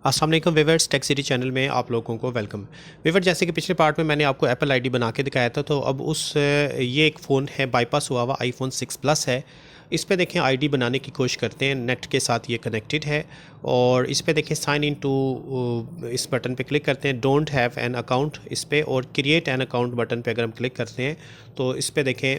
अस्सलाम वालेकुम viewers, tech city channel में आप लोगों को वेलकम। वीवर, जैसे कि पिछले पार्ट में मैंने आपको एप्पल आईडी बना के दिखाया था, तो अब ये एक फ़ोन है बाईपास हुआ हुआ आईफोन 6 प्लस है। इस पे देखें आईडी बनाने की कोशिश करते हैं, नेट के साथ ये कनेक्टेड है। और इस पे देखें साइन इन टू, इस बटन पे क्लिक करते हैं, डोंट हैव एन अकाउंट इस पे, और क्रिएट एन अकाउंट बटन पे अगर हम क्लिक करते हैं तो इस पे देखें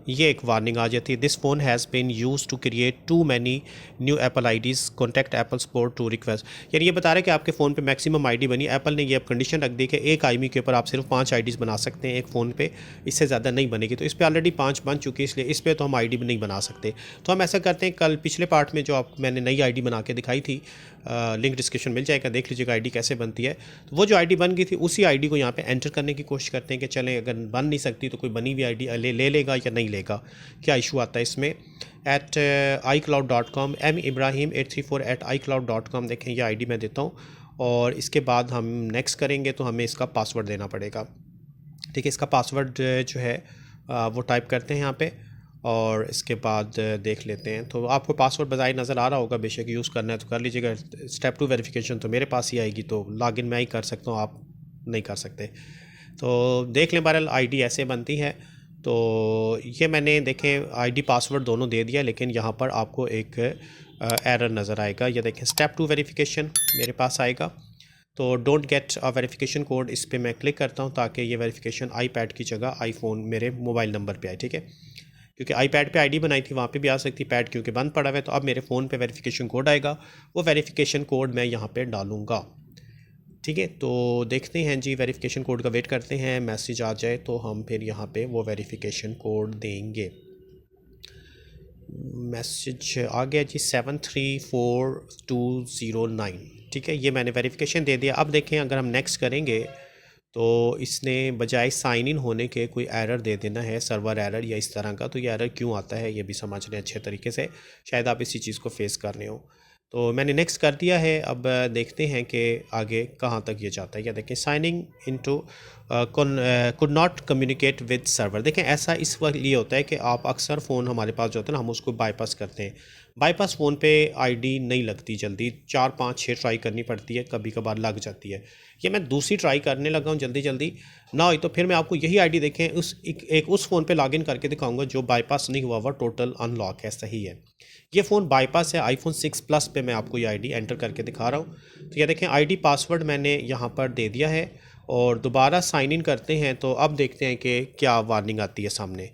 ये एक वार्निंग आ जाती है, this phone has been use to create too many new Apple IDs, contact Apple support to request. यानी ये बता रहा है कि आपके फ़ोन पे मैक्सिमम आईडी बनी। एप्पल ने ये अब कंडीशन रख दी कि एक आईडी के ऊपर आप सिर्फ 5 आईडीज़ बना सकते हैं एक फ़ोन पे, इससे ज़्यादा नहीं बनेगी। तो इस पर ऑलरेडी 5 बन चुकी है, इसलिए इस पर तो हम आईडी नहीं बना सकते। तो हम ऐसा करते हैं, कल पिछले पार्ट में जो आप मैंने नई आईडी बना के दिखाई थी, लिंक डिस्क्रिप्शन मिल जाएगा, देख लीजिएगा आईडी कैसे बनती है। तो वो जो आईडी बन गई थी उसी आईडी को यहाँ पे एंटर करने की कोशिश करते हैं कि चलें अगर बन नहीं सकती तो कोई बनी हुई आईडी ले लेगा या नहीं लेगा, क्या इशू आता है इसमें। एट iCloud.com mibrahim834@iCloud.com देखें ये आईडी मैं देता हूँ, और इसके बाद हम नेक्स्ट करेंगे तो हमें इसका पासवर्ड देना पड़ेगा। ठीक है, इसका पासवर्ड जो है वो टाइप करते हैं यहाँ पे, और इसके बाद देख लेते हैं। तो आपको पासवर्ड बजाय नज़र आ रहा होगा, बेशक यूज़ करना है तो कर लीजिएगा। स्टेप 2 वेरिफिकेशन तो मेरे पास ही आएगी, तो लॉगिन मैं ही कर सकता हूँ, आप नहीं कर सकते। तो देख लें, बहरहाल आईडी ऐसे बनती है। तो ये मैंने देखें आईडी पासवर्ड दोनों दे दिया, लेकिन यहाँ पर आपको एक एरर नज़र आएगा। ये देखें स्टेप 2 वेरिफिकेशन मेरे पास आएगा। तो don't get a verification code, इस पर मैं क्लिक करता हूँ ताकि ये वेरिफिकेशन आईपैड की जगह आईफोन मेरे मोबाइल नंबर पे आए। ठीक है, क्योंकि आईपैड पे आईडी बनाई थी वहाँ पे भी आ सकती, पैड क्योंकि बंद पड़ा हुआ है। तो अब मेरे फ़ोन पे वेरिफिकेशन कोड आएगा, वो वेरिफिकेशन कोड मैं यहाँ पे डालूँगा। ठीक है, तो देखते हैं जी, वेरिफिकेशन कोड का वेट करते हैं, मैसेज आ जाए तो हम फिर यहाँ पे वो वेरिफिकेशन कोड देंगे। मैसेज आ गया जी 734209। ठीक है, ये मैंने वेरिफिकेशन दे दिया। अब देखें अगर हम नेक्स्ट करेंगे तो इसने बजाय साइन इन होने के कोई एरर दे देना है, सर्वर एरर या इस तरह का। तो ये एरर क्यों आता है ये भी समझ लें अच्छे तरीके से, शायद आप इसी चीज़ को फेस कर रहे हो। तो मैंने नेक्स्ट कर दिया है। अब देखते हैं कि आगे कहाँ तक ये जाता है। या देखें signing into could not communicate with server. देखें ऐसा इस वक्त लिए होता है कि आप अक्सर फ़ोन हमारे पास जो होता है ना, हम उसको बाईपास करते हैं। बाईपास फ़ोन पे आईडी नहीं लगती जल्दी, 4 5 6 ट्राई करनी पड़ती है, कभी कभार लग जाती है। ये मैं दूसरी ट्राई करने लगा हूँ जल्दी जल्दी ना हुई तो फिर मैं आपको यही आईडी देखें एक उस फ़ोन पे लॉगिन करके दिखाऊंगा जो बाईपास नहीं हुआ हुआ, टोटल अनलॉक है, सही है। ये फ़ोन बाईपास है, आईफोन 6 प्लस पे मैं आपको ये आईडी एंटर करके दिखा रहा हूँ। तो ये देखें आईडी पासवर्ड मैंने यहाँ पर दे दिया है, और दोबारा साइन इन करते हैं तो अब देखते हैं कि क्या वार्निंग आती है सामने।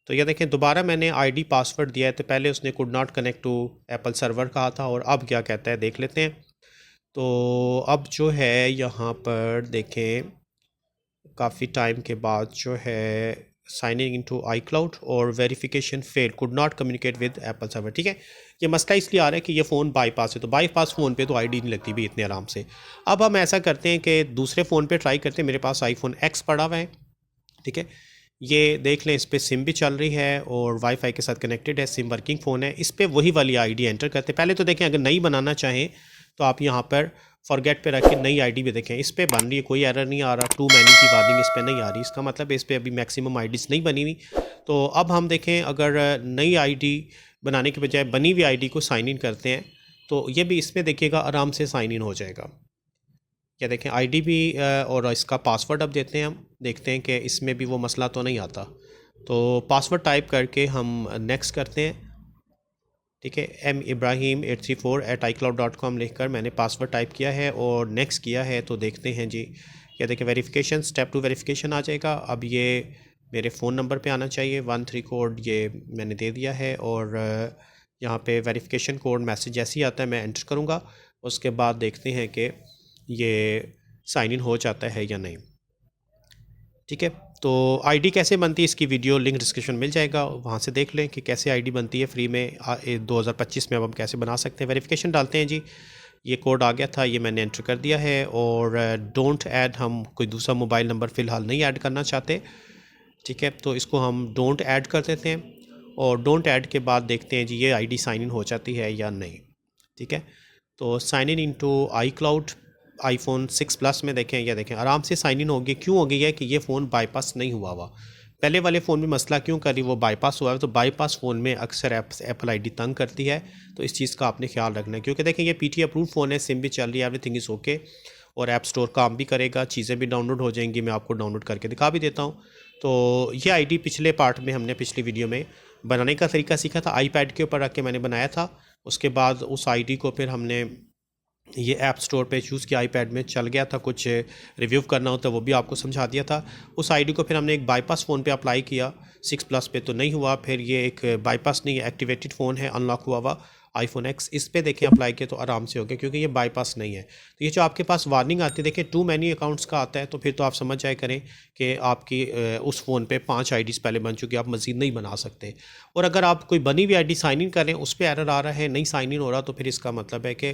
तो ये देखें दोबारा मैंने आईडी पासवर्ड दिया है, तो पहले उसने could not connect to Apple server कहा था, और अब क्या कहता है देख लेते हैं। तो अब जो है यहाँ पर देखें काफ़ी टाइम के बाद जो है साइनिंग इनटू iCloud और verification failed, could not communicate with Apple server. ठीक है, ये मसला इसलिए आ रहा है कि ये फ़ोन बाईपास है, तो बाईपास फ़ोन पे तो आईडी नहीं लगती भी इतने आराम से। अब हम ऐसा करते हैं कि दूसरे फ़ोन पे ट्राई करते हैं। मेरे पास आईफोन X पड़ा हुआ है। ठीक है, ये देख लें, इस पर सिम भी चल रही है और वाईफाई के साथ कनेक्टेड है, सिम वर्किंग फ़ोन है। इस पर वही वाली आईडी एंटर करते हैं। पहले तो देखें अगर नई बनाना चाहें तो आप यहाँ पर फॉरगेट पे रख के नई आईडी भी देखें, इस पर बन रही है, कोई एरर नहीं आ रहा। टू मैनी की वार्निंग इस पर नहीं आ रही, इसका मतलब इस पर अभी मैक्सिमम आईडीज़ नहीं बनी हुई। तो अब हम देखें अगर नई आईडी बनाने के बजाय बनी हुई आईडी को साइन इन करते हैं तो ये भी इसमें देखिएगा आराम से साइन इन हो जाएगा। क्या देखें आईडी भी और इसका पासवर्ड अब देते हैं, हम देखते हैं कि इसमें भी वो मसला तो नहीं आता। तो पासवर्ड टाइप करके हम नेक्स्ट करते हैं। ठीक है, mibrahim834@icloud.com लिखकर मैंने पासवर्ड टाइप किया है और नेक्स्ट किया है। तो देखते हैं जी, क्या देखें वेरिफिकेशन स्टेप 2 वेरिफिकेशन आ जाएगा। अब ये मेरे फ़ोन नंबर पे आना चाहिए, 13 कोड ये मैंने दे दिया है, और यहाँ पे वेरिफिकेशन कोड मैसेज जैसे ही आता है मैं एंटर करूँगा। उसके बाद देखते हैं कि ये साइन इन हो जाता है या नहीं। ठीक है, तो आईडी कैसे बनती है इसकी वीडियो लिंक डिस्क्रिप्शन मिल जाएगा, वहाँ से देख लें कि कैसे आईडी बनती है फ्री में 2025 में। अब हम कैसे बना सकते हैं, वेरिफिकेशन डालते हैं जी। ये कोड आ गया था, ये मैंने एंटर कर दिया है। और डोंट ऐड, हम कोई दूसरा मोबाइल नंबर फ़िलहाल नहीं ऐड करना चाहते। ठीक है, तो इसको हम डोंट ऐड कर देते हैं, और डोंट ऐड के बाद देखते हैं जी ये आईडी साइन इन हो जाती है या नहीं। ठीक है, तो sign in into iCloud iPhone 6 plus में देखें, या देखें आराम से साइन इन हो गई। क्यों हो गई है कि ये फ़ोन बाईपास नहीं हुआ हुआ, पहले वाले फ़ोन में मसला क्यों कर रही वो बाईपास हुआ है, तो बाईपास फ़ोन में अक्सर एप्पल आईडी तंग करती है, तो इस चीज़ का आपने ख्याल रखना है। क्योंकि देखें ये पीटी अप्रूव फ़ोन है, सिम भी चल रही है, एवरीथिंग इज़ ओके, और ऐप स्टोर काम भी करेगा, चीज़ें भी डाउनलोड हो जाएंगी। मैं आपको डाउनलोड करके दिखा भी देता हूँ। तो ये आईडी पिछले पार्ट में हमने पिछली वीडियो में बनाने का तरीका सीखा था, आईपैड के ऊपर रख के मैंने बनाया था। उसके बाद उस आईडी को फिर हमने ये ऐप स्टोर पे चूज़ किया, आईपैड में चल गया था, कुछ रिव्यू करना होता वो भी आपको समझा दिया था। उस आईडी को फिर हमने एक बाईपास फ़ोन पे अप्लाई किया, 6 प्लस पे तो नहीं हुआ। फिर ये एक बाईपास नहीं, एक्टिवेटेड फ़ोन है, अनलॉक हुआ हुआ आईफोन एक्स, इस पे देखें अप्लाई किया तो आराम से हो गया, क्योंकि ये बाईपास नहीं है। तो ये जो आपके पास वार्निंग आती है, देखिए टू मैनी अकाउंट्स का आता है, तो फिर तो आप समझ जाए करें कि आपकी उस फ़ोन पे 5 आईडीज़ पहले बन चुकी, आप मज़ीद नहीं बना सकते। और अगर आप कोई बनी हुई आईडी साइन इन कर रहे हैं, उस पर एरर आ रहा है, नहीं साइन इन हो रहा, तो फिर इसका मतलब है कि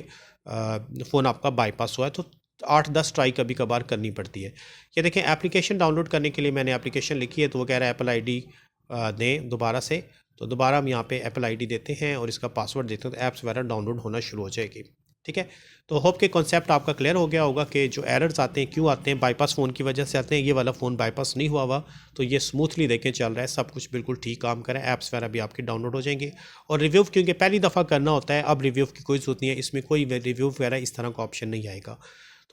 फ़ोन आपका बाईपास हुआ है। तो 8-10 ट्राई कभी कभार करनी पड़ती है। ये देखें एप्लीकेशन डाउनलोड करने के लिए मैंने एप्लीकेशन लिखी है, तो वो कह रहा है एप्पल आईडी दें दोबारा से। तो दोबारा हम यहाँ पे एप्पल आईडी देते हैं और इसका पासवर्ड देते हैं, तो ऐप्स वगैरह डाउनलोड होना शुरू हो जाएगी। ठीक है, तो होप के कॉन्सेप्ट आपका क्लियर हो गया होगा कि जो एरर्स आते हैं क्यों आते हैं, बाईपास फ़ोन की वजह से आते हैं। ये वाला फ़ोन बाईपास नहीं हुआ हुआ, तो ये स्मूथली देखें चल रहा है, सब कुछ बिल्कुल ठीक काम करें, ऐप्स वगैरह भी आपकी डाउनलोड हो जाएंगे। और रिव्यू क्योंकि पहली दफ़ा करना होता है, अब रिव्यू की कोई ज़रूरत नहीं है, इसमें कोई रिव्यू वगैरह इस तरह का ऑप्शन नहीं आएगा।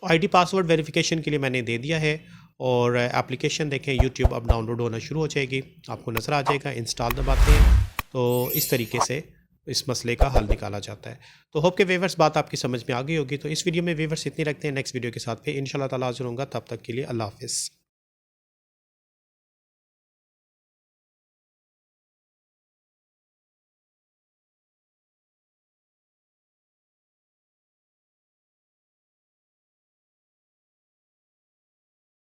तो आईडी पासवर्ड वेरिफिकेशन के लिए मैंने दे दिया है। और एप्लीकेशन देखें यूट्यूब अब डाउनलोड होना शुरू हो जाएगी, आपको नज़र आ जाएगा, इंस्टॉल दबाते हैं, तो इस तरीके से इस मसले का हल निकाला जाता है। तो होप के व्यूअर्स बात आपकी समझ में आ गई होगी। तो इस वीडियो में व्यूअर्स इतनी रखते हैं, नेक्स्ट वीडियो के साथ फिर इंशाल्लाह ताला हाज़िर होऊंगा, तब तक के लिए अल्लाह हाफ़िज़।